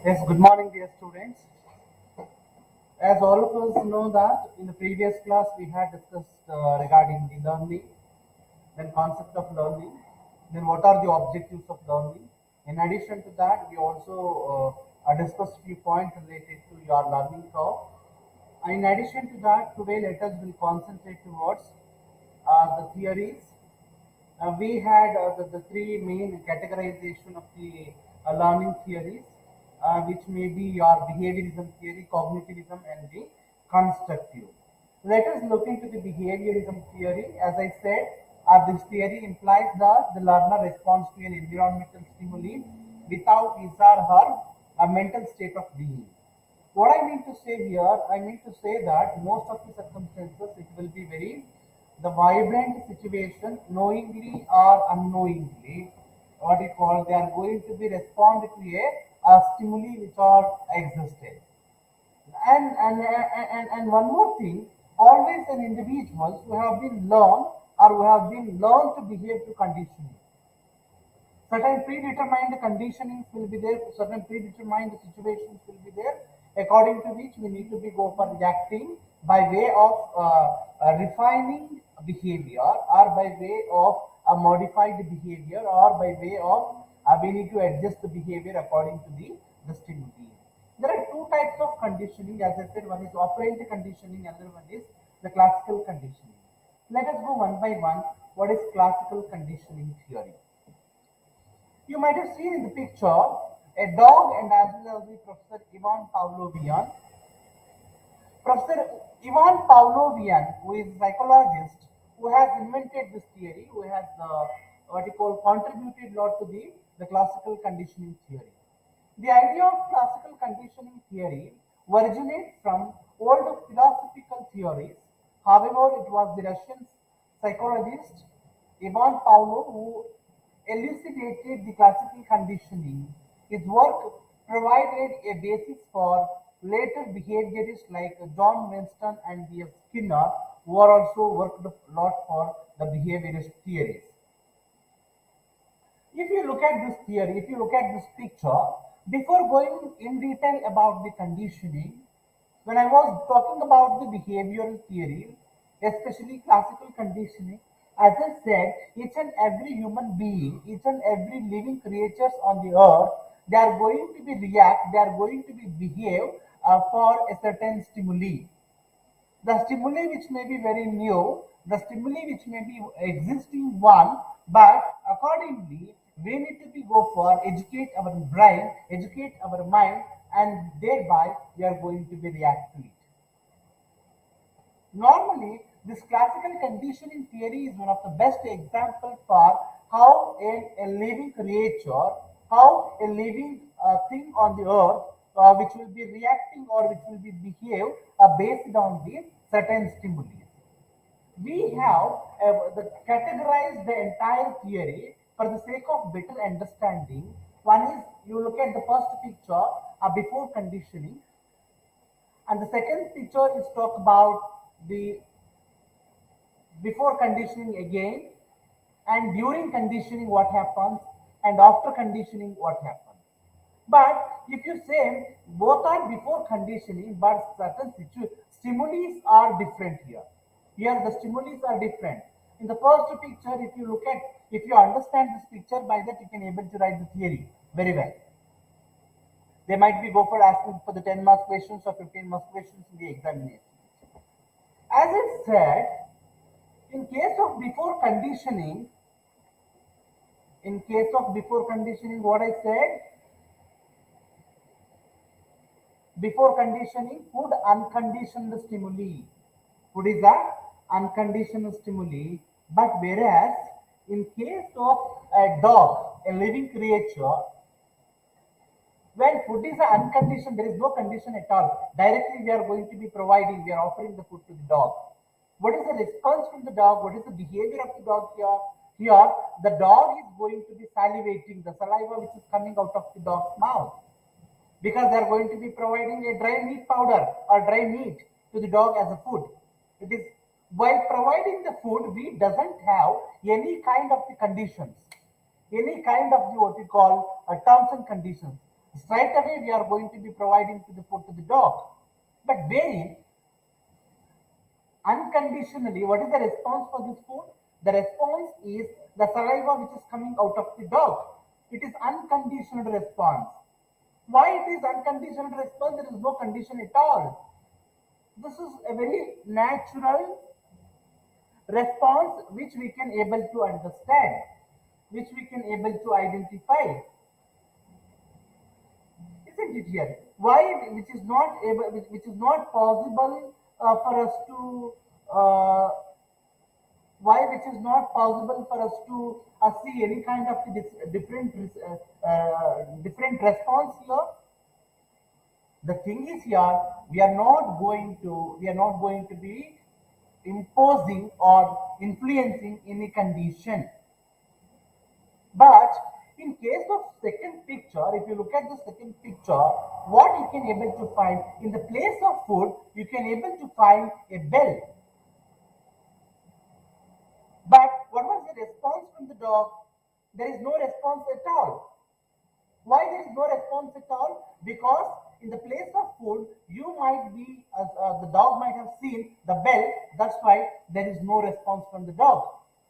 Yes, good morning, dear students. As all of us know that in the previous class we had discussed regarding the learning, then concept of learning, then what are the objectives of learning. In addition to that, we also discussed few points related to your learning curve. In addition to that, today let us will concentrate towards the theories. We had the three main categorization of the learning theories, which may be your behaviorism theory, cognitivism, and the constructive. Let us look into the behaviorism theory. As I said, this theory implies that the learner responds to an environmental stimuli without his or her mental state of being. What I mean to say here, I mean to say that most of the circumstances it will be very the vibrant situation, knowingly or unknowingly, what you call they are going to be respond to a stimuli which are existed. And one more thing, always an individuals who have been learned or who have been learned to behave to conditioning. Certain predetermined conditionings will be there, certain predetermined situations will be there, according to which we need to be go for reacting by way of refining behavior or by way of a modified behavior or by way of we need to adjust the behavior according to the stimuli. There are two types of conditioning, as I said, one is operant conditioning, another one is the classical conditioning. Let us go one by one. What is classical conditioning theory? You might have seen in the picture a dog and as well as the Professor Ivan Pavlovian. Professor Ivan Pavlovian, who is a psychologist, who has invented this theory, who has what you call contributed a lot to the classical conditioning theory. The idea of classical conditioning theory originates from old philosophical theories. However, it was the Russian psychologist Ivan Pavlov who elucidated the classical conditioning. His work provided a basis for later behaviorists like John Winston and B.F. Skinner, who are also worked a lot for the behaviorist theories. If you look at this theory, if you look at this picture, before going in detail about the conditioning, when I was talking about the behavioral theory, especially classical conditioning, as I said, each and every human being, each and every living creatures on the earth, they are going to be react, they are going to be behave for a certain stimuli. The stimuli which may be very new, the stimuli which may be existing one, but accordingly we need to be go for educate our brain, educate our mind, and thereby we are going to be react to it. Normally, this classical conditioning theory is one of the best examples for how a living creature, how a living thing on the earth, which will be reacting or which will be behave based on the certain stimuli. We have categorized the entire theory for the sake of better understanding. One is you look at the first picture before conditioning, and the second picture is talk about the before conditioning again, and during conditioning what happens, and after conditioning what happens. But if you say both are before conditioning, but certain stimuli are different here. Here the stimuli are different. In the first picture, if you look at, if you understand this picture, by that you can able to write the theory very well. They might be go for asking for the 10 mark questions or 15 mark questions in the examination. As I said, in case of before conditioning, in case of before conditioning, what I said, before conditioning, food unconditioned stimuli. Food is a unconditioned stimuli, but whereas in case of a dog, a living creature, when food is unconditioned, there is no condition at all. Directly we are going to be providing, we are offering the food to the dog. What is the response from the dog? What is the behavior of the dog here? Here, the dog is going to be salivating, the saliva which is coming out of the dog's mouth, because they are going to be providing a dry meat powder or dry meat to the dog as a food. It is while providing the food, we doesn't have any kind of the conditions, any kind of the what we call terms and conditions. Straight away we are going to be providing to the food to the dog. But wherein unconditionally, what is the response for this food? The response is the saliva which is coming out of the dog. It is unconditional response. Why it is unconditional response? There is no condition at all. This is a very natural response which we can able to understand, which we can able to identify. Isn't it here? Why, which is not able, which is not possible for us to, why, which is not possible for us to see any kind of different response here. The thing is here, we are not going to be imposing or influencing any condition. But in case of second picture, if you look at the second picture, what you can able to find in the place of food, you can able to find a bell. But what was the response from the dog? There is no response at all. Why there is no response at all? Because in the place of food, you might be, the dog might have seen the bell. That's why there is no response from the dog.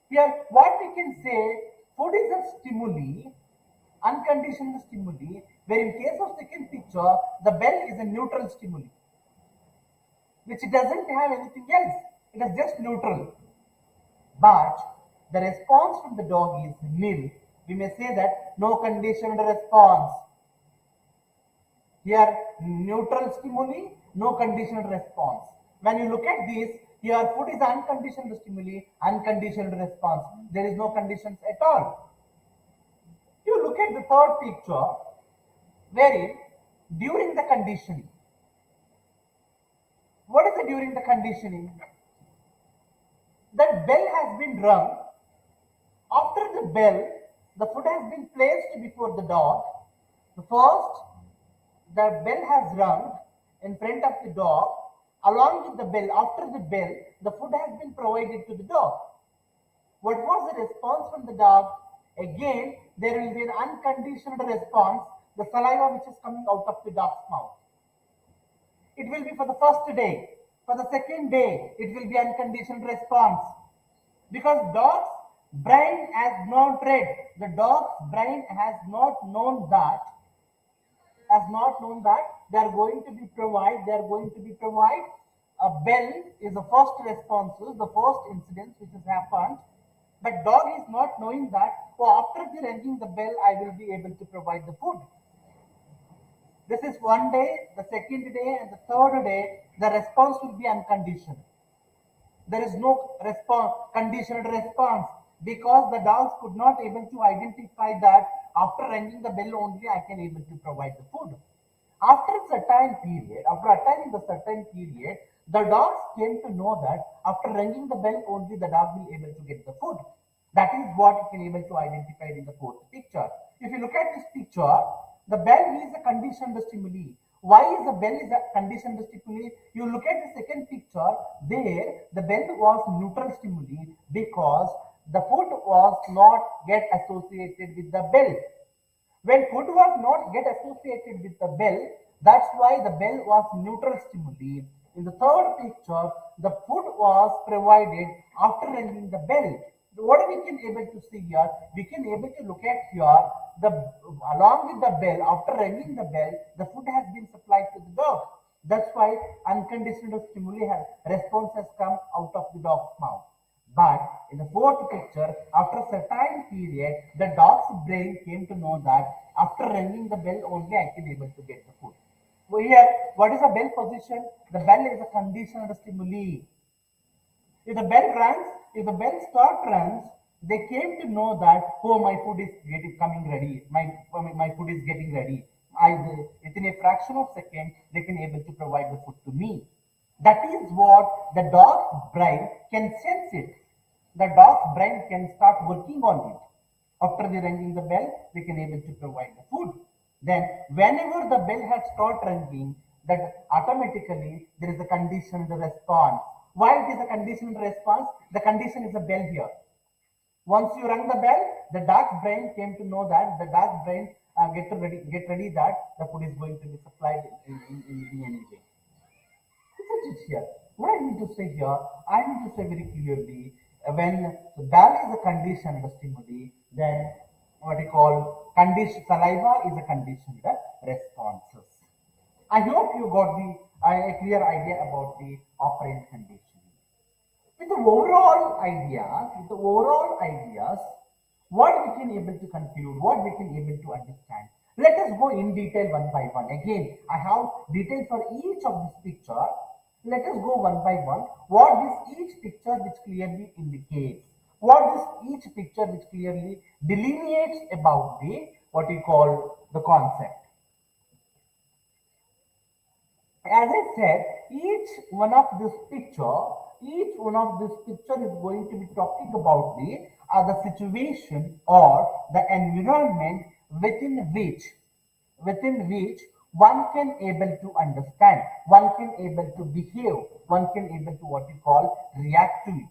Here, what we can say, food is a stimuli, unconditional stimuli, where in case of second picture, the bell is a neutral stimuli, which doesn't have anything else. It is just neutral. But the response from the dog is nil. We may say that no conditioned response. Here, neutral stimuli, no conditioned response. When you look at this, here food is unconditioned stimuli, unconditioned response. There is no conditions at all. You look at the third picture, wherein during the conditioning, what is the during the conditioning? That bell has been rung. After the bell, the food has been placed before the dog. The first, the bell has rung in front of the dog. Along with the bell, after the bell, the food has been provided to the dog. What was the response from the dog? Again, there will be an unconditional response, the saliva which is coming out of the dog's mouth. It will be for the first day. For the second day, it will be unconditional response. Because dog's brain has not read. The dog's brain has not known that they are going to be provide a bell is the first responses, the first incidents which has happened. But dog is not knowing that, after the ringing the bell, I will be able to provide the food. This is one day, the second day, and the third day, the response will be unconditional. There is no conditional response, because the dogs could not able to identify that after ringing the bell only I can able to provide the food. After attaining the certain period, the dogs came to know that after ringing the bell only the dog will able to get the food. That is what you can able to identify in the fourth picture. If you look at this picture, the bell is a conditioned stimuli. Why is the bell is a conditioned stimuli? You look at the second picture, there the bell was neutral stimuli because the food was not get associated with the bell. When food was not get associated with the bell, that's why the bell was neutral stimuli. In the third picture, the food was provided after ringing the bell. What we can able to see here, we can able to look at here, along with the bell, after ringing the bell, the food has been supplied to the dog. That's why unconditional stimuli response has come out of the dog's mouth. But in the fourth picture, after a certain period, the dog's brain came to know that after ringing the bell only I can able to get the food. So here, what is the bell position? The bell is a conditional stimuli. If the bell runs, if the bell start runs, they came to know that, my food is coming ready. My food is getting ready. Within a fraction of second, they can able to provide the food to me. That is what the dog's brain can sense it. The dog's brain can start working on it. After the ringing the bell, they can able to provide the food. Then, whenever the bell has started ringing, that automatically there is a conditioned response. Why it is a conditioned response? The condition is a bell here. Once you rang the bell, the dog's brain came to know that the dog's brain get ready that the food is going to be supplied in any way. Isn't it here? What I need to say here, I need to say very clearly, when bowel is a conditioned stimuli, then what we call conditioned saliva is a conditioned responses. I hope you got a clear idea about the operant conditioning. With the overall ideas, what we can able to conclude, what we can able to understand. Let us go in detail one by one. Again, I have details for each of this picture. Let us go one by one. What this each picture which clearly indicates. What this each picture which clearly delineates about the what we call the concept. As I said, each one of this picture is going to be talking about the situation or the environment within which one can able to understand, one can able to behave, one can able to what we call react to it.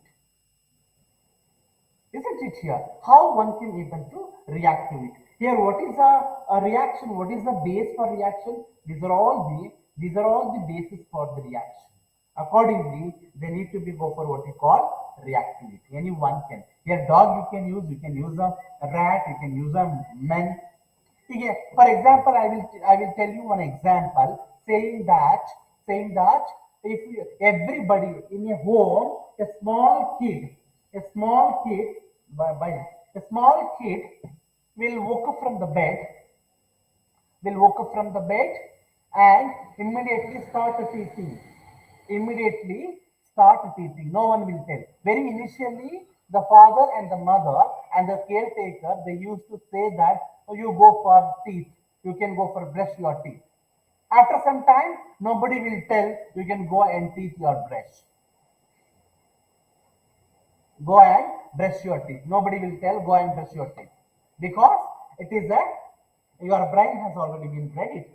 Isn't it here? How one can able to react to it. Here, what is a reaction? What is the base for reaction? These are all the bases for the reaction. Accordingly, they need to be go for what we call reactivity. Anyone can. Here, dog you can use a rat, you can use a man. Okay. For example, I will tell you one example saying that if everybody in a home, by a small kid will woke up from the bed, and immediately start teaching. Immediately start teaching. No one will tell. Very initially, the father and the mother and the caretaker, they used to say that, oh, you go for teeth, you can go for brush your teeth. After some time, nobody will tell you can go and teeth your brush. Go and brush your teeth. Nobody will tell go and brush your teeth because it is a your brain has already been ready.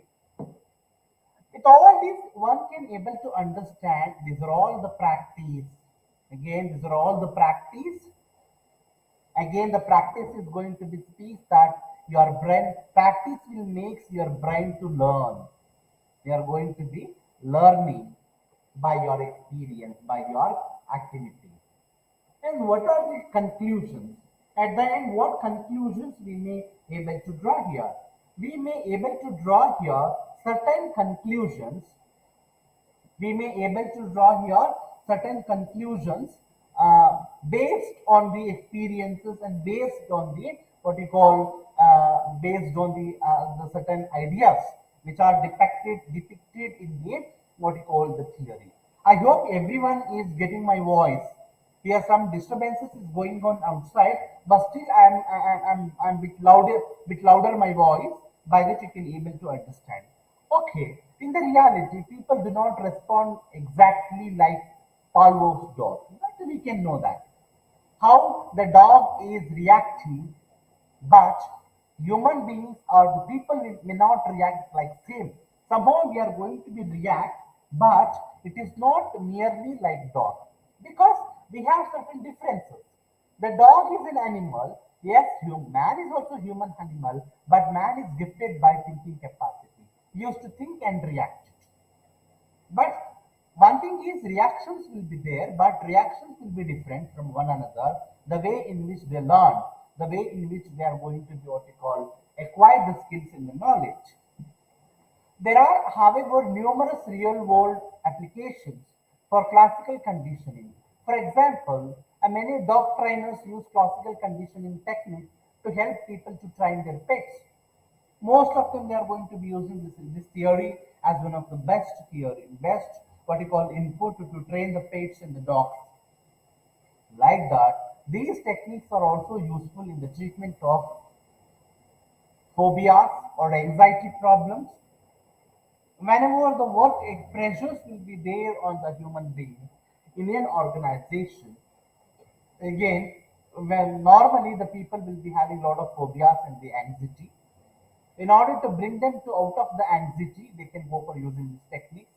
With all this, one can able to understand these are all the practice. Again, these are all the practice. Again, the practice is going to be speech that your brain practice will makes your brain to learn. You are going to be learning by your experience, by your activity. And what are the conclusions? At the end, what conclusions we may able to draw here? We may able to draw here certain conclusions. We may able to draw here certain conclusions based on the experiences and based on the what we call based on the certain ideas which are depicted in the what we call the theory. I hope everyone is getting my voice. Here some disturbances is going on outside, but still I'm bit louder my voice by which you can able to understand. Okay, in the reality, people do not respond exactly like Pavlov's dog. But we can know that how the dog is reacting, but human beings or the people may not react like same. Somehow we are going to be react, but it is not merely like dog because we have certain differences. The dog is an animal. Yes, man is also human animal, but man is gifted by thinking capacity. He used to think and react. But one thing is reactions will be there, but reactions will be different from one another. The way in which they learn, the way in which they are going to be what we call acquire the skills and the knowledge. There are, however, numerous real-world applications for classical conditioning. For example, many dog trainers use classical conditioning techniques to help people to train their pets. Most of them they are going to be using this theory as one of the best what you call input to train the pets and the dogs. Like that, these techniques are also useful in the treatment of phobias or anxiety problems. Whenever the work pressures will be there on the human being in an organization, again, when normally the people will be having a lot of phobias and the anxiety. In order to bring them to out of the anxiety, they can go for using these techniques.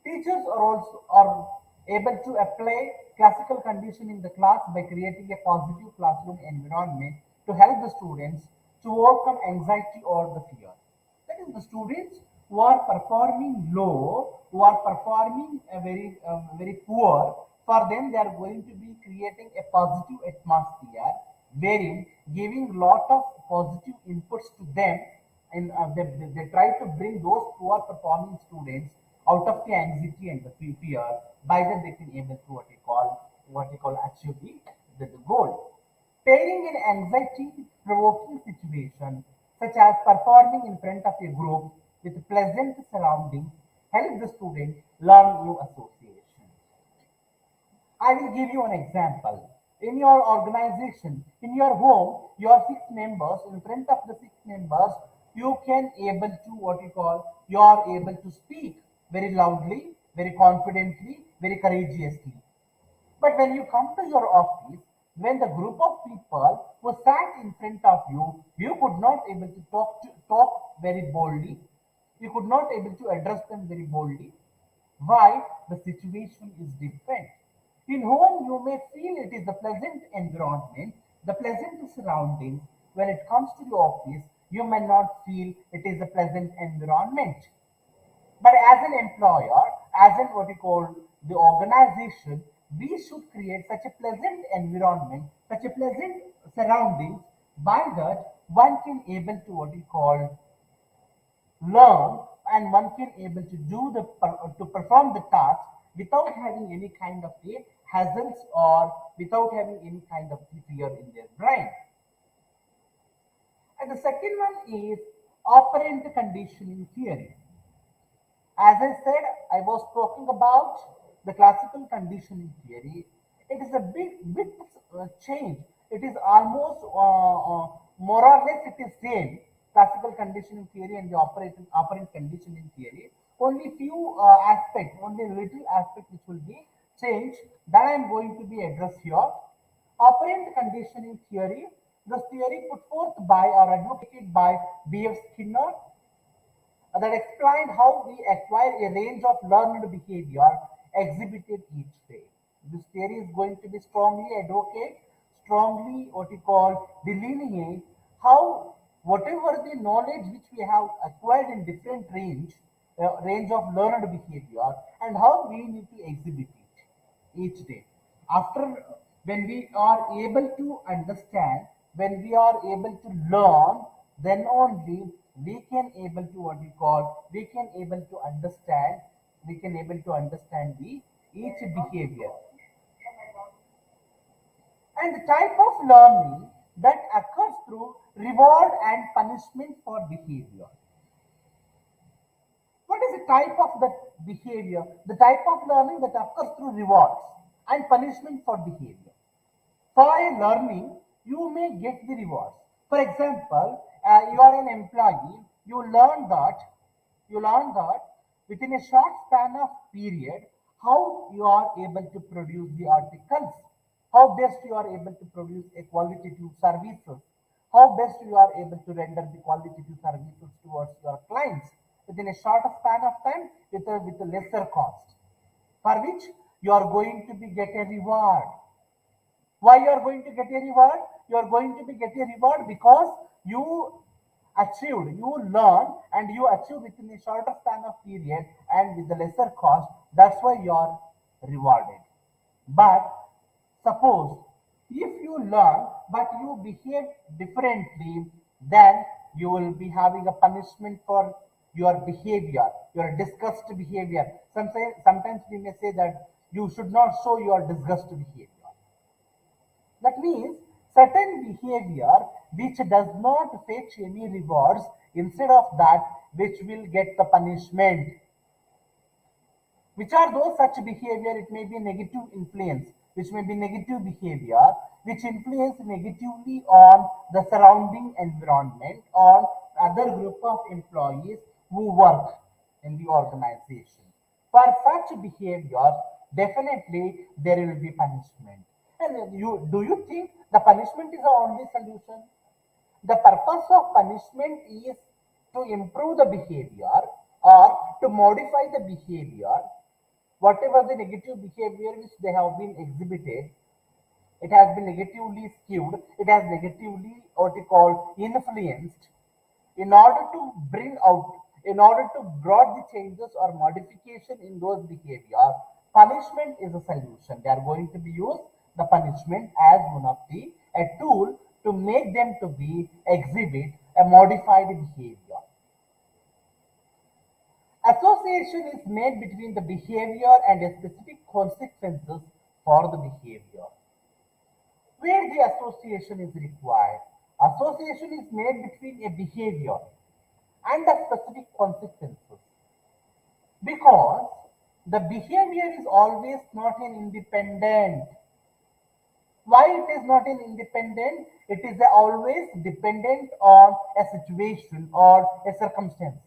Teachers are also are able to apply classical condition in the class by creating a positive classroom environment to help the students to overcome anxiety or the fear. That is, the students who are performing low, who are performing a very poor, for them they are going to be creating a positive atmosphere, wherein giving lot of positive inputs to them, and they try to bring those poor performing students out of the anxiety and the fear. By then they can able to what you call achieve the goal. Pairing an anxiety-provoking situation, such as performing in front of a group with pleasant surroundings, help the student learn new associations. I will give you an example. In your organization, in your home, your 6 members, in front of the 6 members, you can able to you are able to speak very loudly, very confidently, very courageously. But when you come to your office, when the group of people who sat in front of you, you could not able to talk very boldly. You could not able to address them very boldly. Why? The situation is different. In home, you may feel it is a pleasant environment, the pleasant surroundings. When it comes to the office, you may not feel it is a pleasant environment. But as an employer, as an what you call the organization, we should create such a pleasant environment, such a pleasant surroundings. By that, one can able to what you call learn, and one can able to do to perform the task without having any kind of a hazards, or without having any kind of fear in their brain. And the second one is operant conditioning theory. As I said, I was talking about the classical conditioning theory. It is a bit change. It is almost more or less it is same. Classical conditioning theory and the operant conditioning theory. Only few aspects, only little aspect which will be changed. That I am going to be addressed here. Operant conditioning theory. This theory put forth by or advocated by B.F. Skinner that explained how we acquire a range of learned behavior exhibited each day. This theory is going to be strongly advocate, strongly what you call delineate how whatever the knowledge which we have acquired in different range of learned behavior, and how we need to exhibit it each day. After, when we are able to understand, when we are able to learn, then only we can able to what we call we can able to understand, we can able to understand the each behavior, and the type of learning that occurs through reward and punishment for behavior. What is the type of that behavior? The type of learning that occurs through rewards and punishment for behavior. For a learning, you may get the rewards. For example, you are an employee. You learn that within a short span of period, how you are able to produce the articles, how best you are able to produce a qualitative services, how best you are able to render the qualitative services towards your clients within a short span of time with a lesser cost, for which you are going to be get a reward. Why you are going to get a reward? You are going to be get a reward because you learn and you achieve within a shorter span of period and with the lesser cost. That's why you are rewarded. But suppose if you learn but you behave differently, then you will be having a punishment for your behavior, your disgust behavior. Sometimes we may say that you should not show your disgust behavior. That means certain behavior which does not fetch any rewards, instead of that which will get the punishment. Which are those such behavior? It may be negative influence, which may be negative behavior, which influence negatively on the surrounding environment or other group of employees who work in the organization. For such behavior, definitely there will be punishment. And do you think the punishment is the only solution? The purpose of punishment is to improve the behavior or to modify the behavior. Whatever the negative behavior which they have been exhibited, it has been negatively skewed, it has negatively what you call influenced, in order to bring out, in order to brought the changes or modification in those behavior, punishment is a solution. They are going to be used the punishment as one of the a tool to make them to be exhibit a modified behavior. Association is made between the behavior and a specific consequences for the behavior. Where the association is required, association is made between a behavior and a specific consequences, because the behavior is always not an independent. Why it is not an independent? It is always dependent on a situation or a circumstance.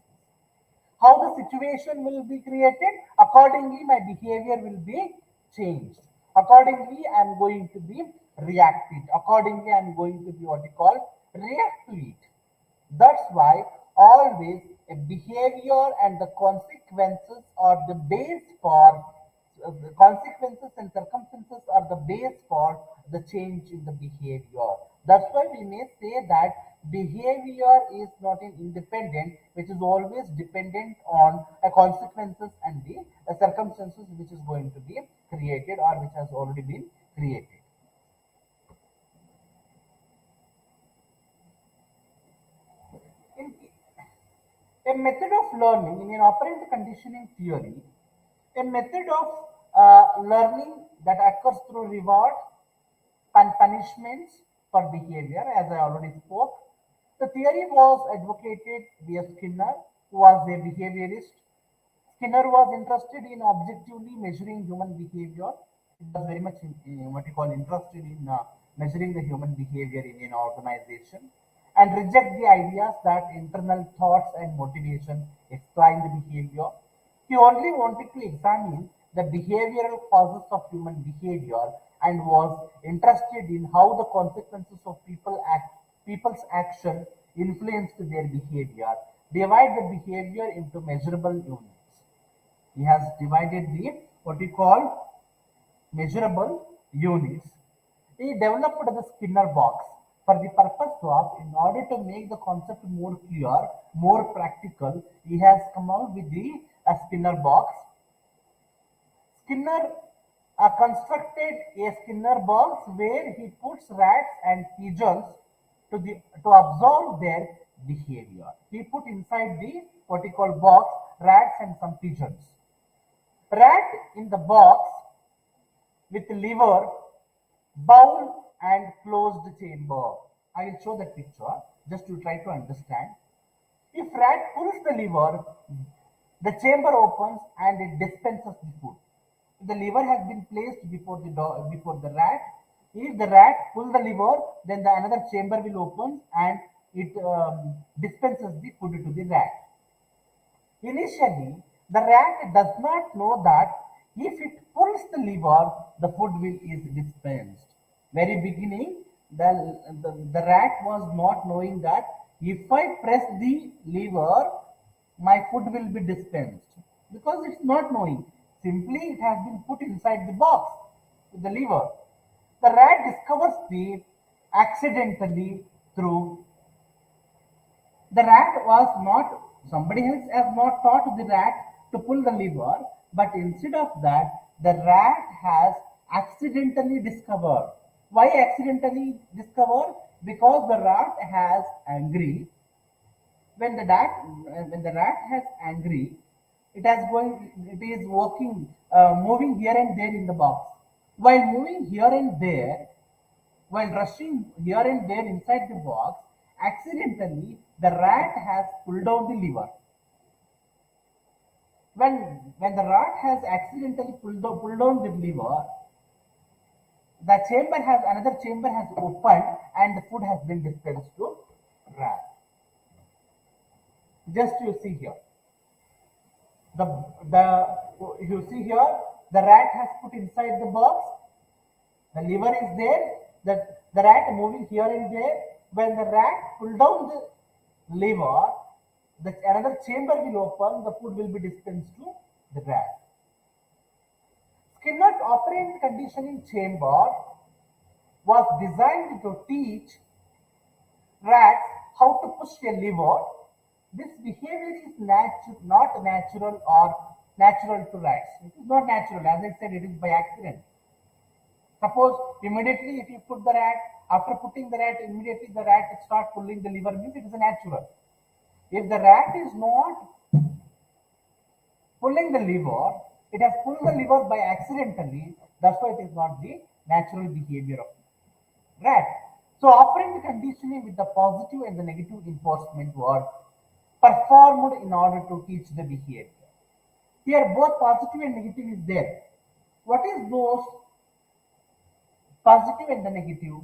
How the situation will be created, accordingly my behavior will be changed, accordingly I am going to be reacted, accordingly I am going to be what you call react to it. That's why always a behavior and the consequences are the base for the consequences and circumstances are the base for the change in the behavior. That's why we may say that behavior is not an independent, which is always dependent on a consequences and the circumstances which is going to be created or which has already been created. In a method of learning in an operant conditioning theory, a method of learning that occurs through reward and punishments for behavior, as I already spoke. The theory was advocated by Skinner, who was a behaviorist. Skinner was interested in objectively measuring human behavior. He was very much what you call interested in measuring the human behavior in an organization, and reject the ideas that internal thoughts and motivation explain the behavior. He only wanted to examine the behavioral causes of human behavior and was interested in how the consequences of people's action influenced their behavior. Divide the behavior into measurable units. He has divided the what we call measurable units. He developed the Skinner box for the purpose of, in order to make the concept more clear, more practical, he has come out with the Skinner box. Skinner constructed a Skinner box where he puts rats and pigeons to observe their behavior. He put inside the what he call box rats and some pigeons. Rat in the box with liver, bowl and closed chamber. I will show that picture just to try to understand. If rat pulls the lever, the chamber opens and it dispenses the food. The lever has been placed before the rat. If the rat pull the lever, then the another chamber will open and it dispenses the food to the rat. Initially, the rat does not know that if it pulls the lever, the food will is dispensed. Very beginning, the rat was not knowing that if I press the lever, my food will be dispensed, because it's not knowing. Simply, it has been put inside the box with the lever. The rat discovers the accidentally through the rat was not, somebody else has not taught the rat to pull the lever, but instead of that, the rat has accidentally discovered. Why accidentally discovered? Because the rat has angry. When the rat has angry, it is working, moving here and there in the box. While moving here and there, while rushing here and there inside the box, accidentally the rat has pulled down the lever. When the rat has accidentally pulled down the lever, the chamber has another chamber has opened and the food has been dispensed to rat. Just you see here, the you see here, the rat has put inside the box. The lever is there. The rat moving here and there. When the rat pull down the lever, another chamber will open. The food will be dispensed to the rat. Skinner's operant conditioning chamber was designed to teach rats how to push a lever. This behavior is not natural or natural to rats. It is not natural. As I said, it is by accident. Suppose immediately if you put the rat, after putting the rat, immediately the rat start pulling the lever means it is a natural. If the rat is not pulling the lever, it has pulled the lever by accidentally. That's why it is not the natural behavior of rat. So operant conditioning with the positive and the negative enforcement were performed in order to teach the behavior. Here both positive and negative is there. What is those positive and the negative?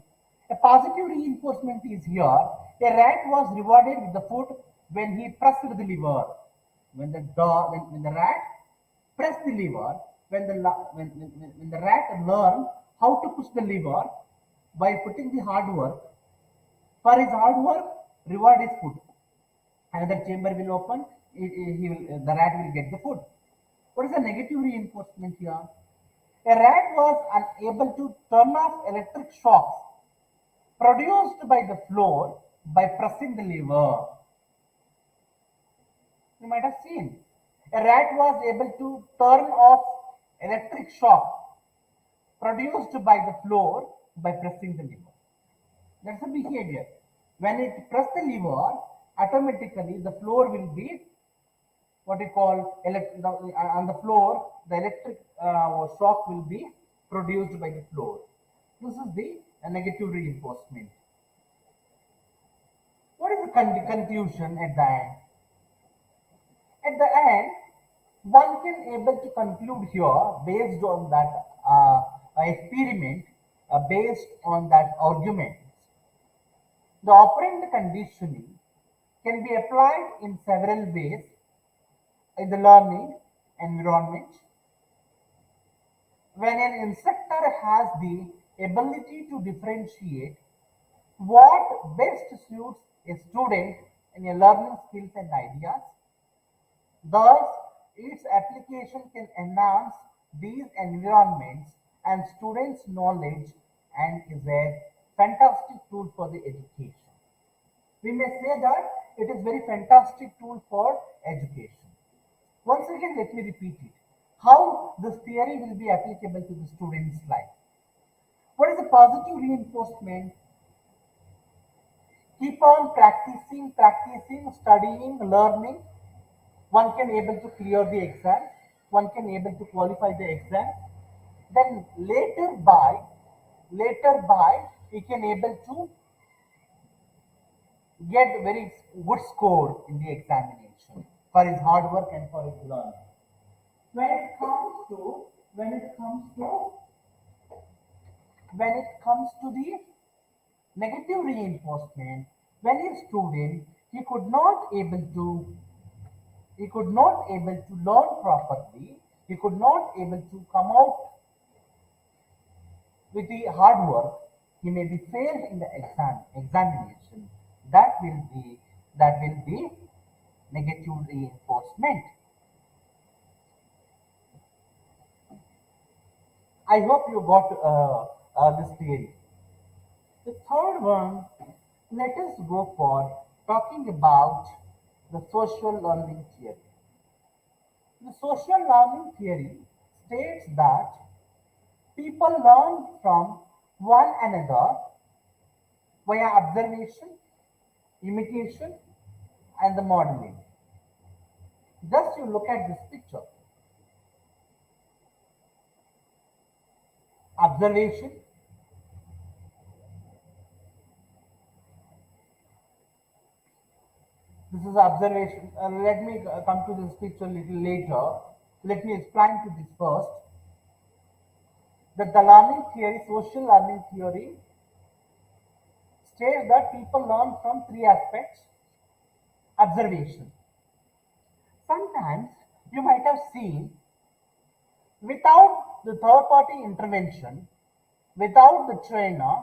A positive reinforcement is here. A rat was rewarded with the food when he pressed the lever. When the rat pressed the lever, when the rat learned how to push the lever by putting the hard work, for his hard work, reward is food. Another chamber will open, the rat will get the food. What is the negative reinforcement here? A rat was unable to turn off electric shocks produced by the floor by pressing the lever. You might have seen. A rat was able to turn off electric shock produced by the floor by pressing the lever. That's the behavior. When it press the lever, automatically the floor will be what you call on the floor, the electric shock will be produced by the floor. This is the negative reinforcement. What is the conclusion at the end? At the end, one can able to conclude here based on that experiment, based on that argument. The operant conditioning can be applied in several ways in the learning environment. When an instructor has the ability to differentiate what best suits a student in a learning skills and ideas, thus its application can enhance these environments and students' knowledge and is a fantastic tool for the education. We may say that it is very fantastic tool for education. Once again, let me repeat it. How this theory will be applicable to the student's life. What is the positive reinforcement? Keep on practicing, studying, learning. One can able to clear the exam. One can able to qualify the exam. Then later by, he can able to get very good score in the examination for his hard work and for his learning. When it comes to when it comes to when it comes to the negative reinforcement, when a student he could not able to learn properly, he could not able to come out with the hard work, he may be failed in the examination. That will be negative reinforcement. I hope you got this theory. The third one, let us go for talking about the social learning theory. The social learning theory states that people learn from one another via observation, imitation, and the modeling. Just you look at this picture. Observation, this is observation. Let me come to this picture a little later. Let me explain to this first. That the learning theory, social learning theory, states that people learn from three aspects. Observation. Sometimes you might have seen without the third party intervention, without the trainer,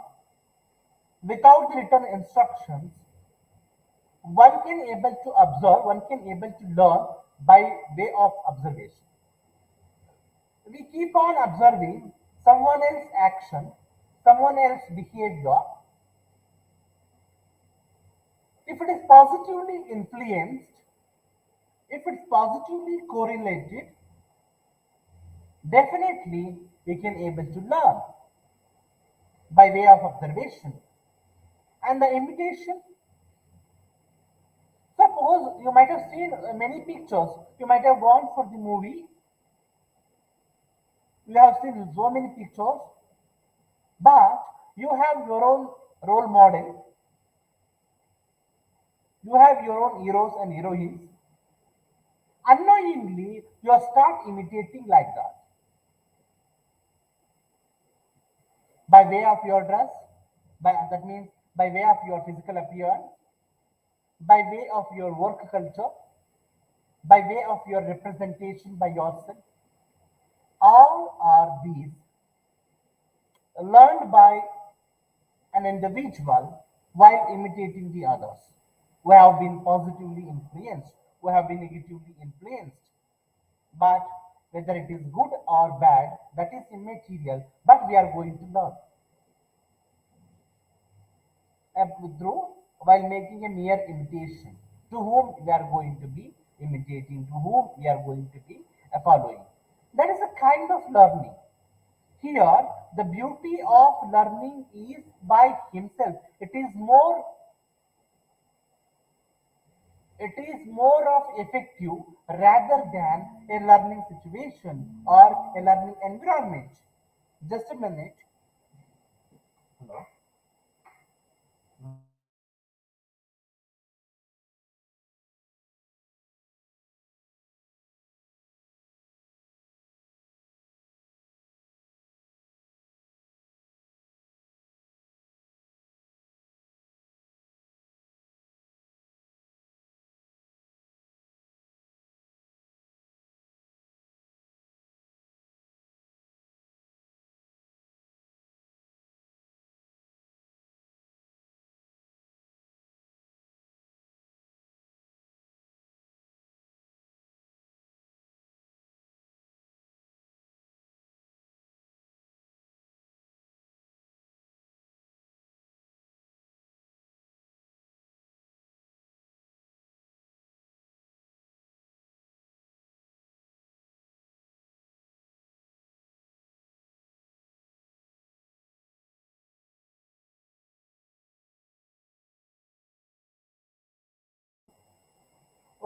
without the written instructions, one can able to observe, one can able to learn by way of observation. We keep on observing someone else's action, someone else's behavior, If it is positively influenced, if it's positively correlated, definitely we can able to learn by way of observation. And the imitation, suppose you might have seen many pictures, you might have gone for the movie, you have seen so many pictures, but you have your own role model, you have your own heroes and heroines. Unknowingly, you start imitating like that by way of your dress, that means by way of your physical appearance, by way of your work culture, by way of your representation by yourself. All are these learned by an individual while imitating the others who have been positively influenced, who have been negatively influenced. But whether it is good or bad, that is immaterial, but we are going to learn through while making a mere imitation. To whom we are going to be imitating, to whom we are going to be following. That is a kind of learning. Here, the beauty of learning is by himself. It is more of effective rather than a learning situation or a learning environment. Just a minute. Hello.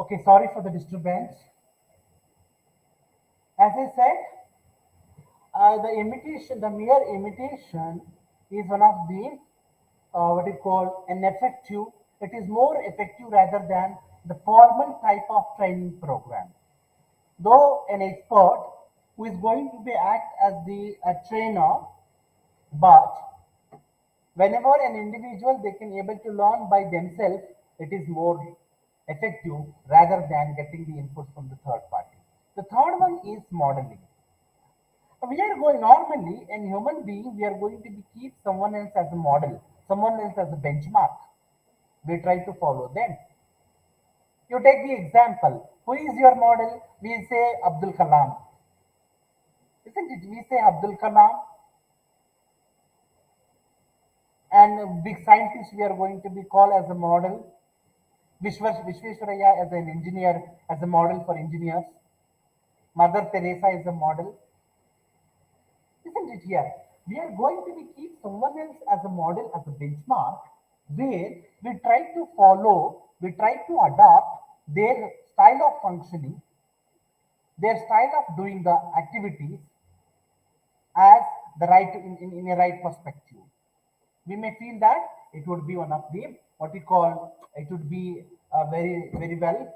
Okay, sorry for the disturbance. As I said, the mere imitation is one of the what you call an effective. It is more effective rather than the formal type of training program. Though an expert who is going to be act as the trainer, but whenever an individual they can able to learn by themselves, it is more effective rather than getting the input from the third party. The third one is modeling. We are going normally, in human being, we are going to be keep someone else as a model, someone else as a benchmark. We try to follow them. You take the example. Who is your model? We say Abdul Kalam. Isn't it? We say Abdul Kalam and a big scientist we are going to be called as a model. Vishwesvaraya as an engineer, as a model for engineers. Mother Teresa is a model. Isn't it here? We are going to be keep someone else as a model, as a benchmark, where we try to follow, we try to adopt their style of functioning, their style of doing the activities as the right in a right perspective. We may feel that it would be one of the what we call it would be very well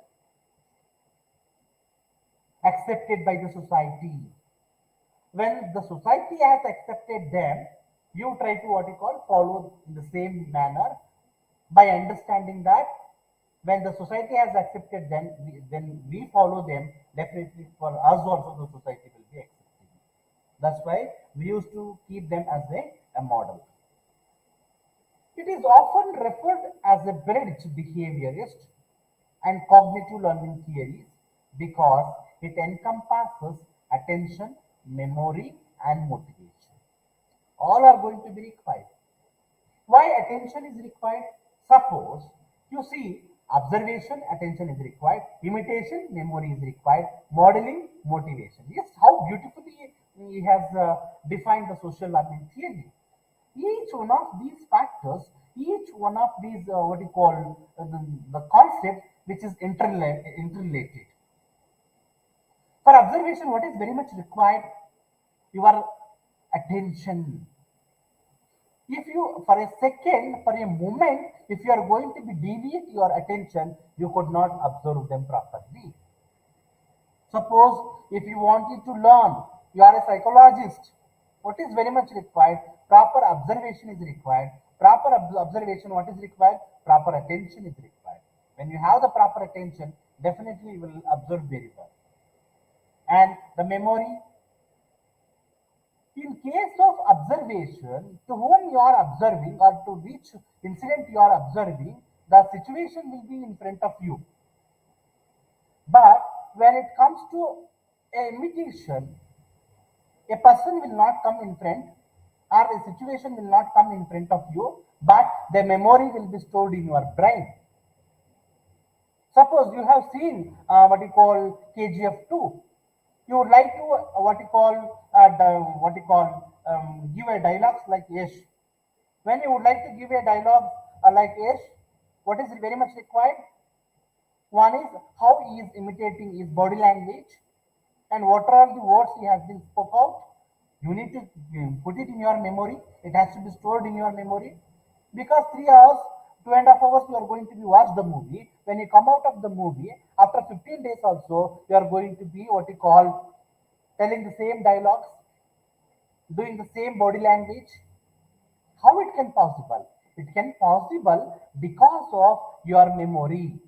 accepted by the society. When the society has accepted them, you try to what you call follow in the same manner by understanding that when the society has accepted them, when we follow them, definitely for us also the society will be accepting. That's why we used to keep them as a model. It is often referred as a bridge behaviorist and cognitive learning theories because it encompasses attention, memory, and motivation. All are going to be required. Why attention is required? Suppose You see, observation, attention is required, imitation, memory is required, modeling, motivation. Yes, how beautifully he has defined the social learning theory. Each one of these factors, each one of these, what you call the concept which is interrelated. For observation, what is very much required? Your attention. If you, for a second, for a moment, if you are going to be deviate your attention, you could not observe them properly. Suppose if you wanted to learn, you are a psychologist. What is very much required? Proper observation is required. Proper observation, what is required? Proper attention is required. When you have the proper attention, definitely you will observe very well. And the memory, in case of observation, to whom you are observing or to which incident you are observing, the situation will be in front of you. But when it comes to a imitation, a person will not come in front or a situation will not come in front of you, but the memory will be stored in your brain. Suppose you have seen what you call KGF 2. You would like to what you call give a dialogues like Yesh. When you would like to give a dialogue like Yesh, what is very much required? One is how he is imitating his body language and what are the words he has been spoke out. You need to put it in your memory. It has to be stored in your memory because 3 hours, 2.5 hours, you are going to be watch the movie. When you come out of the movie, after 15 days also, you are going to be what you call telling the same dialogues, doing the same body language. How it can possible? It can possible because of your memory.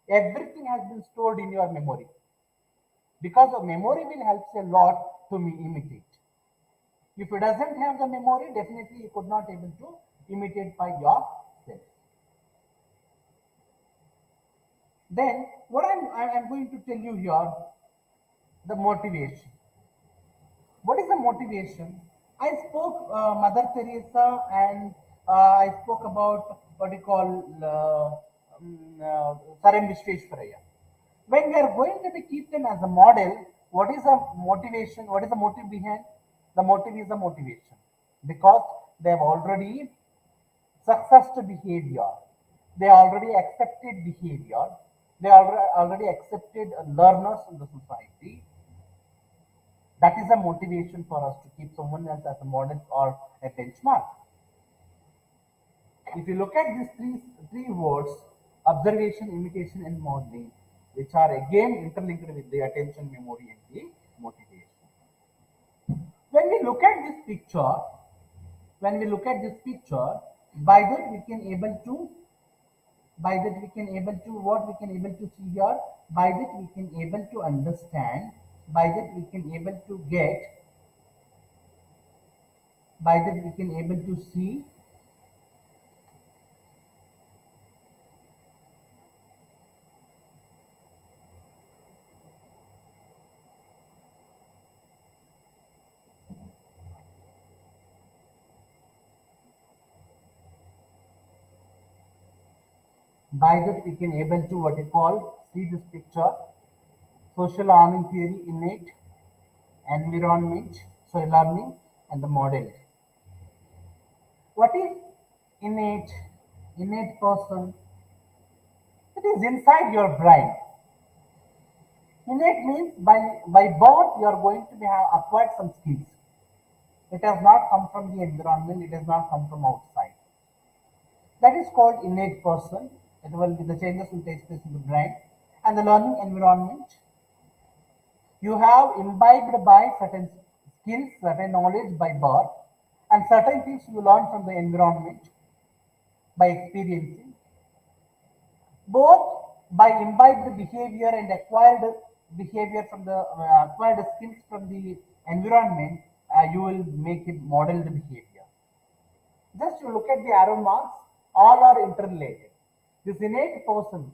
Everything has been stored in your memory. Because of memory will help a lot to imitate. If you doesn't have the memory, definitely you could not able to imitate by yourself. Then what I'm going to tell you here, the motivation. What is the motivation? I spoke Mother Teresa and I spoke about what you call Sir M. Visvesvaraya. When we are going to be keep them as a model, what is the motivation? What is the motive behind? The motive is the motivation because they have already successed behavior. They already accepted behavior. They already accepted learners in the society. That is a motivation for us to keep someone else as a model or a benchmark. If you look at these three words, observation, imitation, and modeling, which are again interlinked with the attention, memory, and the motivation. When we look at this picture, by that we can able to what we can able to see here, by that we can able to understand, by that we can able to get, by that we can able to see, by that we can able to what you call see this picture, social learning theory, innate, environment, so learning, and the model. What is innate? Innate person. It is inside your brain. Innate means by birth you are going to be have acquired some skills. It has not come from the environment. It has not come from outside. That is called innate person. It will be the changes will take place in the brain and the learning environment. You have imbibed by certain skills, certain knowledge by birth, and certain things you learn from the environment by experiencing. Both by imbibed behavior and acquired behavior from the acquired skills from the environment, you will make it model the behavior. Just you look at the arrow marks, all are interrelated. This innate person,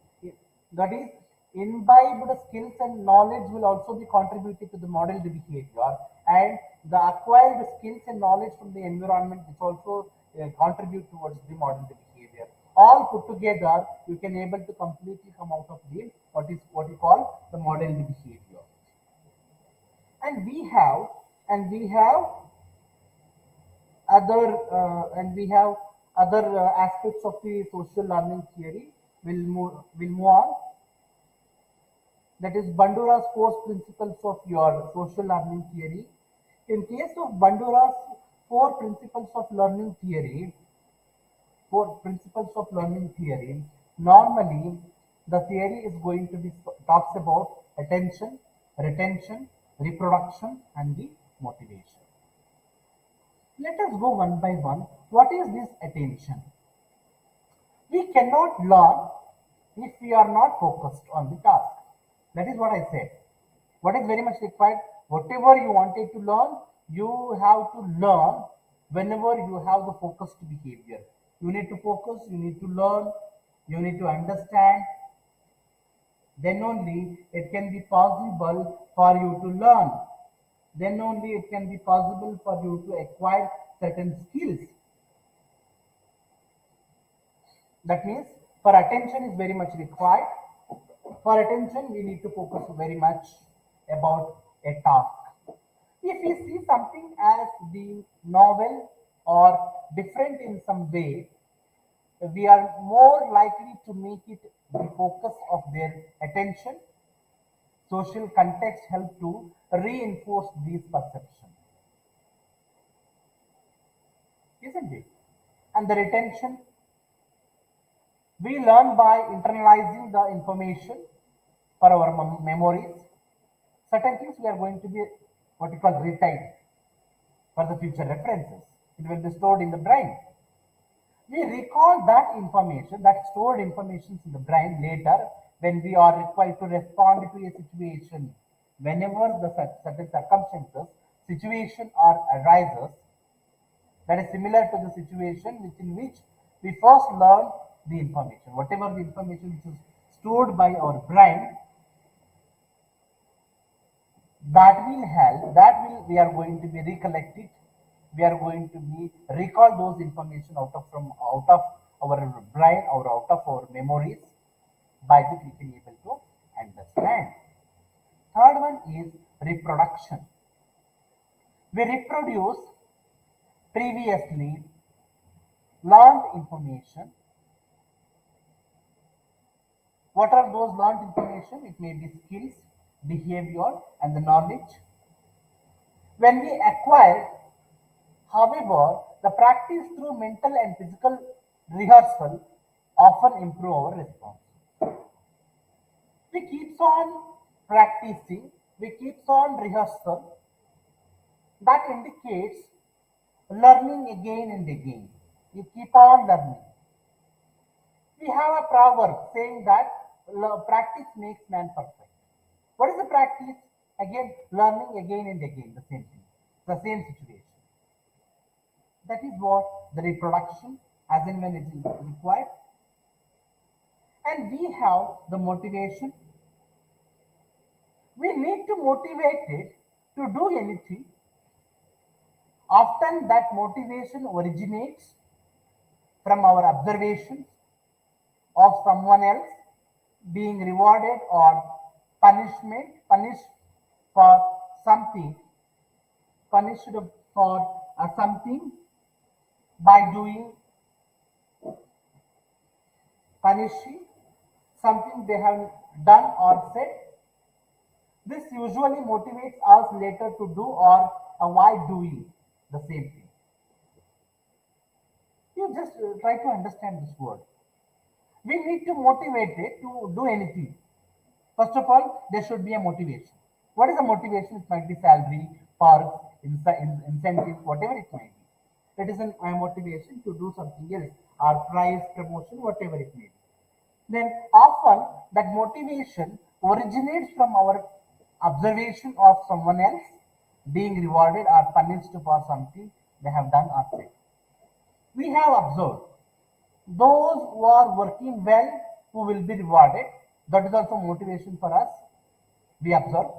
that is imbibed skills and knowledge will also be contributed to the model behavior, and the acquired skills and knowledge from the environment which also contribute towards the model behavior. all put together, you can able to completely come out of the what you call the model behavior. And we have other aspects of the social learning theory. Will move on. That is Bandura's four principles of your social learning theory. In case of Bandura's four principles of learning theory, normally the theory is going to be talks about attention, retention, reproduction, and the motivation. Let us go one by one. What is this attention? We cannot learn if we are not focused on the task. That is what I said. What is very much required? Whatever you wanted to learn, you have to learn whenever you have the focused behavior. You need to focus, you need to learn, you need to understand. Then only it can be possible for you to learn. Then only it can be possible for you to acquire certain skills. That means for attention is very much required. For attention, we need to focus very much about a task. If we see something as being novel or different in some way, we are more likely to make it the focus of their attention. Social context help to reinforce these perceptions, isn't it? And the retention, we learn by internalizing the information for our memories. Certain things we are going to be what we call retained for the future references. It will be stored in the brain. We recall that information, that stored information in the brain later when we are required to respond to a situation. Whenever the certain circumstances, situation or arises, that is similar to the situation in which we first learn the information. Whatever the information which is stored by our brain, we are going to be recollected. We are going to be recall those information out of our brain or out of our memories. By this we can able to understand. Third one is reproduction. We reproduce previously learned information. What are those learned information? It may be skills, behavior, and the knowledge. When we acquire, however, the practice through mental and physical rehearsal often improve our response. We keep on practicing, we keep on rehearsal. That indicates learning again and again. You keep on learning. We have a proverb saying that practice makes man perfect. What is the practice? Again, learning again and again, the same thing, the same situation. That is what the reproduction, as and when it is required. And we have the motivation. We need to motivate it to do anything. Often that motivation originates from our observations of someone else being rewarded or punished for something, punished for something by doing, punishing something they have done or said. This usually motivates us later to do or avoid doing the same thing. You just try to understand this word. We need to motivate it to do anything. First of all, there should be a motivation. What is a motivation? It might be salary, perks, incentives, whatever it might be. It is a motivation to do something else, or prize, promotion, whatever it may be. Then often that motivation originates from our observation of someone else being rewarded or punished for something they have done or said. We have observed those who are working well who will be rewarded. That is also motivation for us. We observe.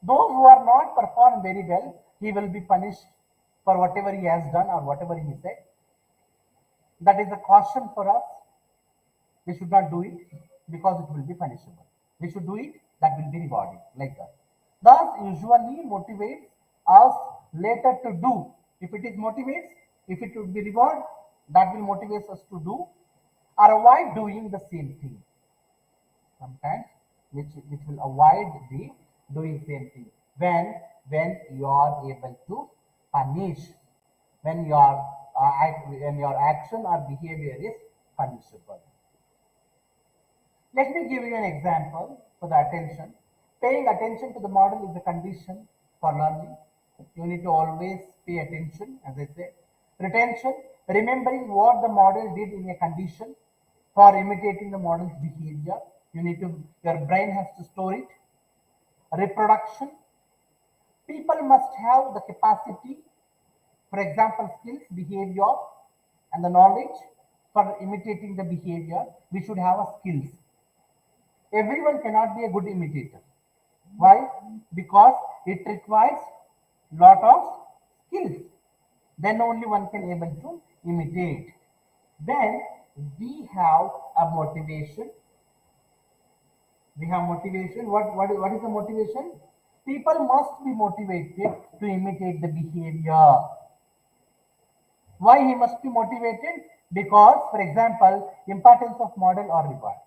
Those who are not performed very well, he will be punished for whatever he has done or whatever he said. That is a caution for us. We should not do it because it will be punishable. We should do it, that will be rewarding, like that. Thus, usually motivates us later to do. If it is motivates, if it will be reward, that will motivate us to do or avoid doing the same thing. Sometimes, which will avoid the doing same thing. When you are able to punish, when when your action or behavior is punishable. Let me give you an example for the attention. Paying attention to the model is a condition for learning. You need to always pay attention, as I said. Retention, remembering what the model did in a condition for imitating the model's behavior. Your brain has to store it. Reproduction, people must have the capacity, for example, skills, behavior, and the knowledge for imitating the behavior. We should have a skills. Everyone cannot be a good imitator. Why? Because it requires lot of skills. Then only one can able to imitate. Then we have a motivation. We have motivation. What is the motivation? People must be motivated to imitate the behavior. Why he must be motivated? Because, for example, importance of model or reward.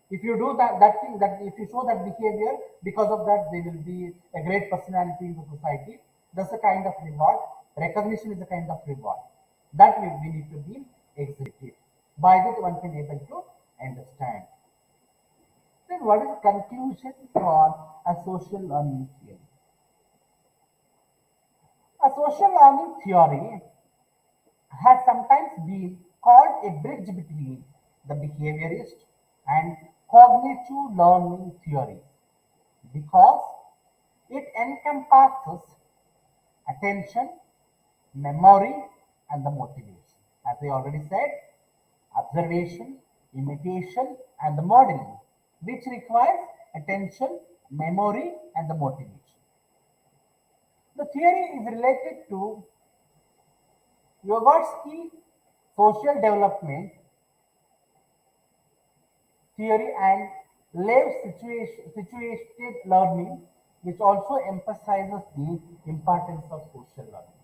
If you do that thing, that if you show that behavior, because of that they will be a great personality in the society. That's a kind of reward. Recognition is a kind of reward. That we need to be executed. By that one can able to understand. Then what is the conclusion for a social learning theory? A social learning theory has sometimes been called a bridge between the behaviorist and cognitive learning theory because it encompasses attention, memory, and the motivation. As I already said, observation, imitation, and the modeling, which requires attention, memory, and the motivation. The theory is related to Vygotsky social development theory and Lev situated learning, which also emphasizes the importance of social learning.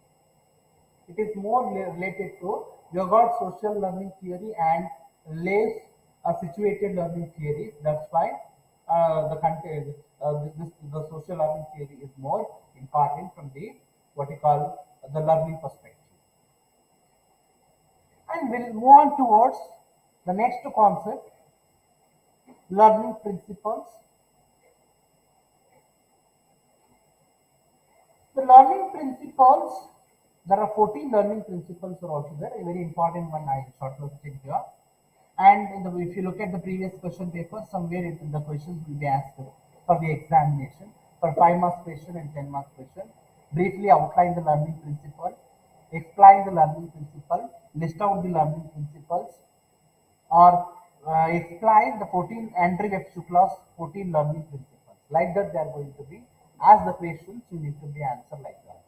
It is more related to Vygotsky social learning theory and Lev's situated learning theory. That's why the social learning theory is more important from the what you call the learning perspective. And we'll move on towards the next concept, learning principles. The learning principles, there are 14 learning principles are also there. A very important one I shortlisted here. And if you look at the previous question paper, somewhere the questions will be asked for the examination for 5 marks question and 10 marks question. Briefly outline the learning principle, explain the learning principle, list out the learning principles, or explain the 14 Andrew F. Shukla's 14 learning principles. Like that, they are going to be ask the questions. You need to be answered like that.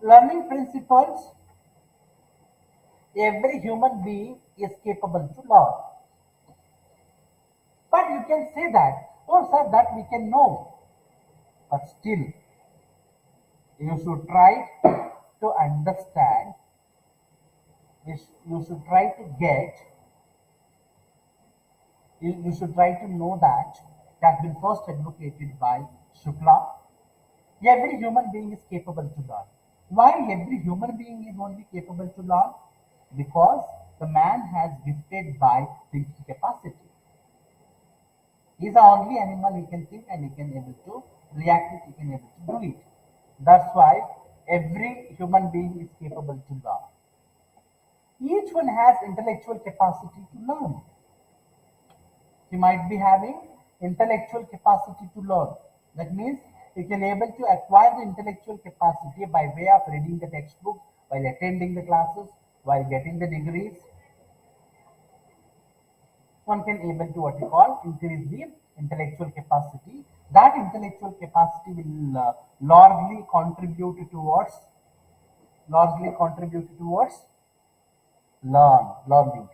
Learning principles. Every human being is capable to learn. But you can say that, oh sir, that we can know. But still, you should try to understand, you should try to get, you should try to know that has been first advocated by Shukla. Every human being is capable to learn. Why every human being is only capable to learn? Because the man has gifted by thinking capacity. He is the only animal he can think and he can able to react it, he can able to do it. That's why every human being is capable to learn. Each one has intellectual capacity to learn. He might be having intellectual capacity to learn. That means he can able to acquire the intellectual capacity by way of reading the textbook, while attending the classes, while getting the degrees. One can able to what you call increase the intellectual capacity. That intellectual capacity will largely contribute towards learning.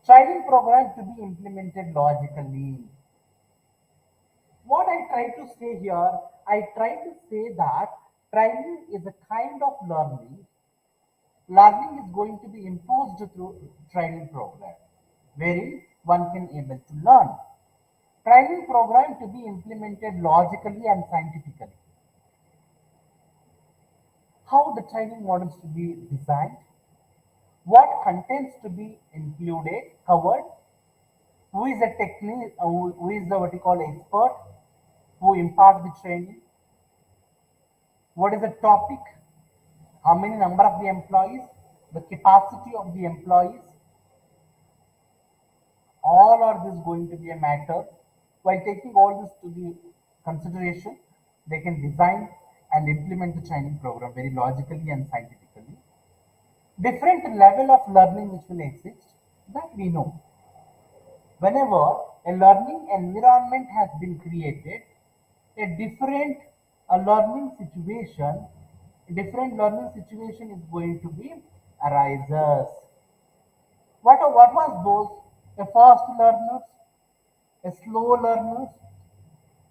Training program to be implemented logically. What I try to say here, I try to say that training is a kind of learning. Learning is going to be imposed through training program, wherein one can able to learn. Training program to be implemented logically and scientifically. How the training models to be designed, what contents to be included, covered, who is a technique, who is the what you call expert, who impart the training, what is the topic, how many number of the employees, the capacity of the employees, all are this going to be a matter. While taking all this to the consideration, they can design and implement the training program very logically and scientifically. Different level of learning which will exist, that we know. Whenever a learning environment has been created, a different learning situation is going to be arises. What was those? A fast learners, a slow learners,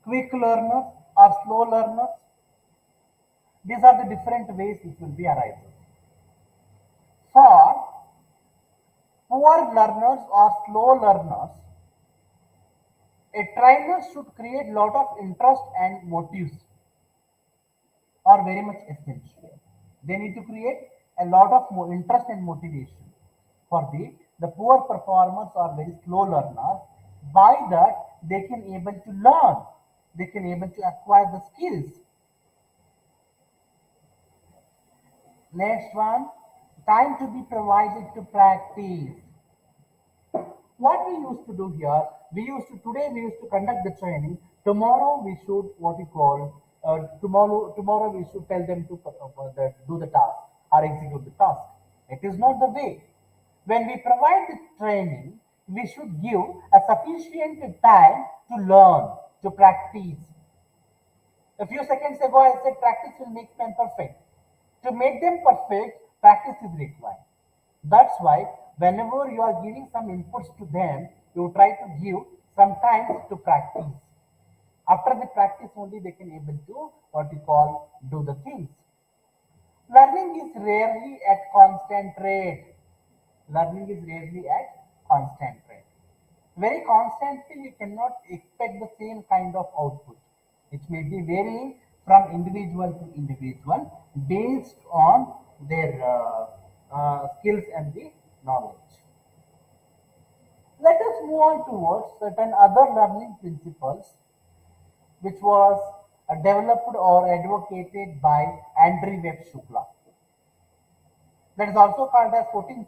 quick learners, or slow learners. These are the different ways it will be arises. For poor learners or slow learners, a trainer should create lot of interest and motives are very much essential. They need to create a lot of interest and motivation. For the poor performers are very slow learners. By that, they can able to learn. They can able to acquire the skills. Next one, time to be provided to practice. What we used to do here, today we used to conduct the training. Tomorrow we should what we call tomorrow we should tell them to do the task or execute the task. It is not the way. When we provide the training, we should give a sufficient time to learn, to practice. A few seconds ago, I said practice will make them perfect. To make them perfect, practice is required. That's why whenever you are giving some inputs to them, you try to give some time to practice. After the practice only they can able to what we call do the things. Learning is rarely at constant rate. Learning is rarely at constant rate. Very constantly you cannot expect the same kind of output. It may be varying from individual to individual based on their skills and the knowledge. Let us move on towards certain other learning principles which was developed or advocated by Andrew Webb Shukla. That is also called as 14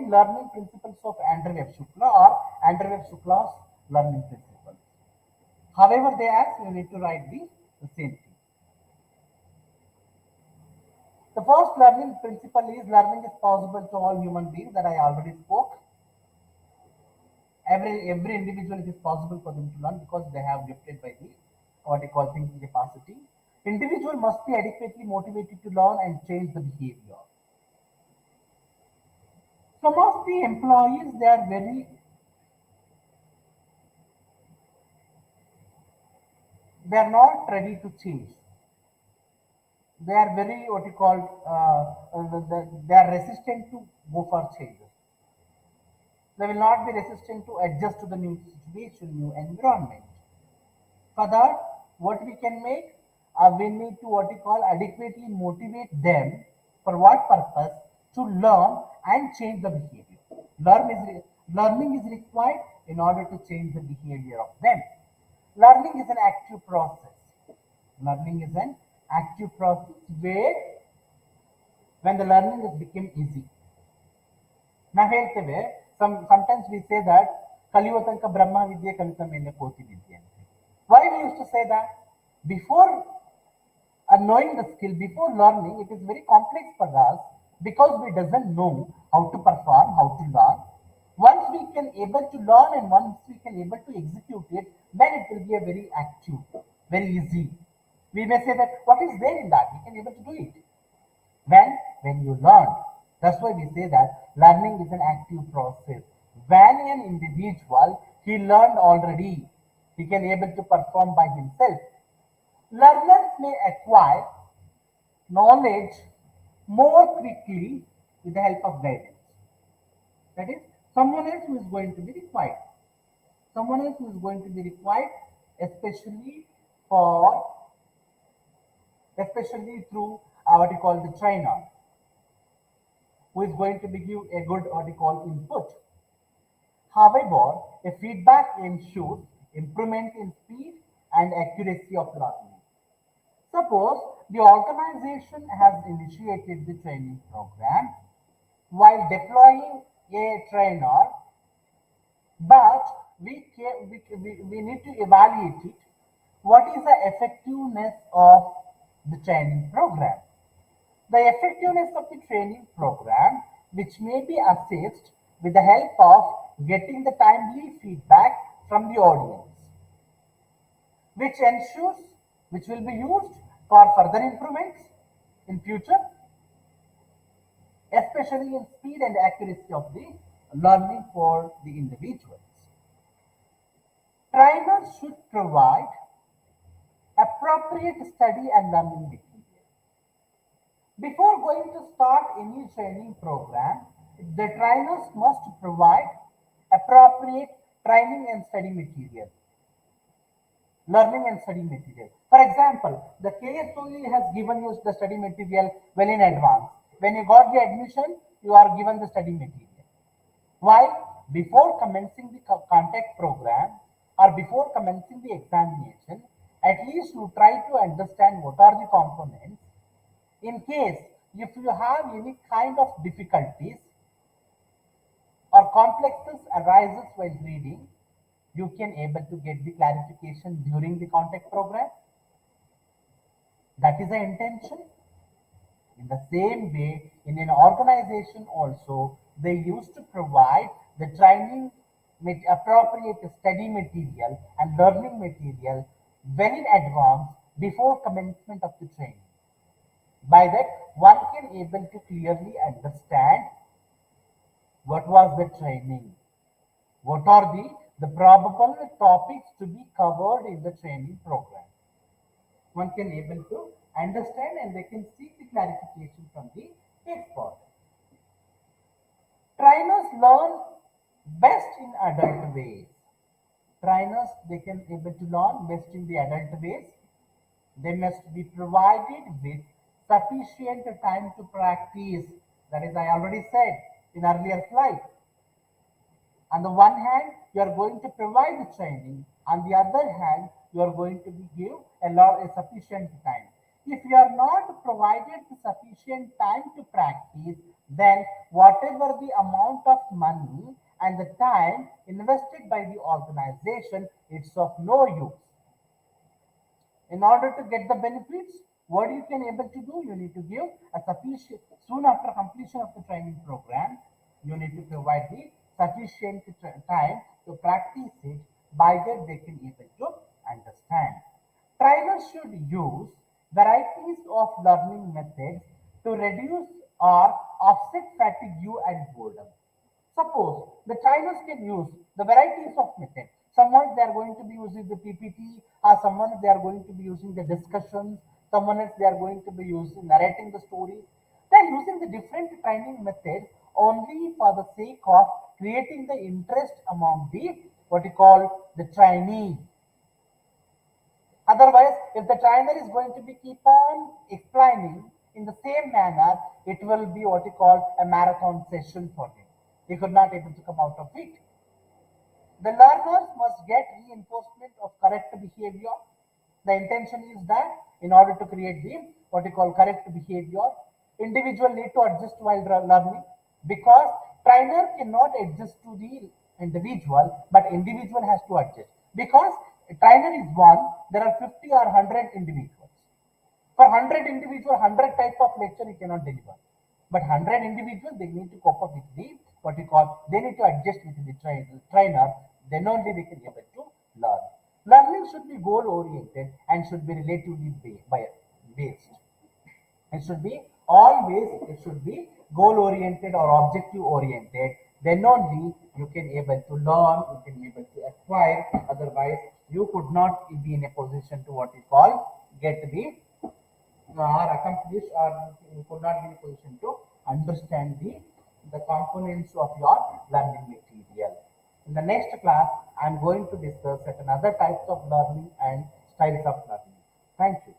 learning principles of Andrew Webb Shukla or Andrew Webb Shukla's learning principles. However, they ask you need to write the same thing. The first learning principle is learning is possible to all human beings that I already spoke. Every individual it is possible for them to learn because they have gifted by the what we call thinking capacity. Individual must be adequately motivated to learn and change the behavior. Some of the employees they are not ready to change. They are very what you call they are resistant to go for changes. They will not be resistant to adjust to the new situation, new environment. For that, what we can make, we need to what we call adequately motivate them for what purpose? To learn and change the behavior. Learning is required in order to change the behavior of them. Learning is an active process. Learning is an active process where when the learning has become easy. Now ಹೇಳ್ತೇವೆ sometimes we say that ಕಲಿಯುವ ತನಕ ಬ್ರಹ್ಮ ವಿದ್ಯೆ ಕಲಿತ ಮೇಲೆ ಕೋತಿ ವಿದ್ಯೆ. Why we used to say that? Before knowing the skill, before learning, it is very complex for us because we doesn't know how to perform, how to learn. Once we can able to learn and once we can able to execute it, then it will be a very active, very easy. We may say that what is there in that? We can able to do it. When you learn. That's why we say that learning is an active process. When an individual, he learned already, he can able to perform by himself. Learners may acquire knowledge more quickly with the help of guidance. That is, someone else who is going to be required. Someone else who is going to be required, especially for, especially through what you call the trainer, who is going to give a good what you call input. However, a feedback ensures improvement in speed and accuracy of learning. Suppose the organization has initiated the training program while deploying a trainer, but we need to evaluate it. What is the effectiveness of the training program? The effectiveness of the training program, which may be assessed with the help of getting the timely feedback from the audience, which ensures, which will be used for further improvements in future, especially in speed and accuracy of the learning for the individuals. Trainers should provide appropriate study and learning material. Before going to start any training program, the trainers must provide appropriate training and study material, learning and study material. For example, the KSOE has given you the study material well in advance. When you got the admission, you are given the study material. While before commencing the contact program or before commencing the examination, at least you try to understand what are the components. In case if you have any kind of difficulties or complexes arises while reading, you can able to get the clarification during the contact program. That is the intention. In the same way, in an organization also, they used to provide the training appropriate study material and learning material well in advance before commencement of the training. By that, one can able to clearly understand what was the training, what are the probable topics to be covered in the training program. One can able to understand and they can seek the clarification from the expert. Trainers learn best in adult ways. Trainers, they can able to learn best in the adult ways. They must be provided with sufficient time to practice. That is, I already said in earlier slide. On the one hand, you are going to provide the training. On the other hand, you are going to give a sufficient time. If you are not provided the sufficient time to practice, then whatever the amount of money and the time invested by the organization, it's of no use. In order to get the benefits, what you can able to do, you need to give a sufficient, soon after completion of the training program, you need to provide the sufficient time to practice it. By that they can able to understand. Trainers should use varieties of learning methods to reduce or offset fatigue and boredom. Suppose the trainers can use the varieties of methods. Someone they are going to be using the PPT, or someone they are going to be using the discussions, someone else they are going to be using narrating the stories. They are using the different training methods only for the sake of creating the interest among the what you call the trainee. Otherwise, if the trainer is going to be keep on explaining in the same manner, it will be what you call a marathon session for him. He could not able to come out of it. The learners must get reinforcement of correct behavior. The intention is that in order to create the what you call correct behavior, individual need to adjust while learning, because trainer cannot adjust to the individual, but individual has to adjust. Because a trainer is one, there are 50 or 100 individuals. For 100 individual, 100 type of lecture you cannot deliver. But 100 individuals, they need to cope up with the what you call, they need to adjust with the trainer, then only they can be able to learn. Learning should be goal oriented and should be relatively based. It should be always, it should be goal oriented or objective oriented, then only you can able to learn, you can able to acquire. Otherwise you could not be in a position to what we call get the or accomplish, or you could not be in a position to understand the components of your learning material. In the next class I am going to discuss certain other types of learning and styles of learning. Thank you.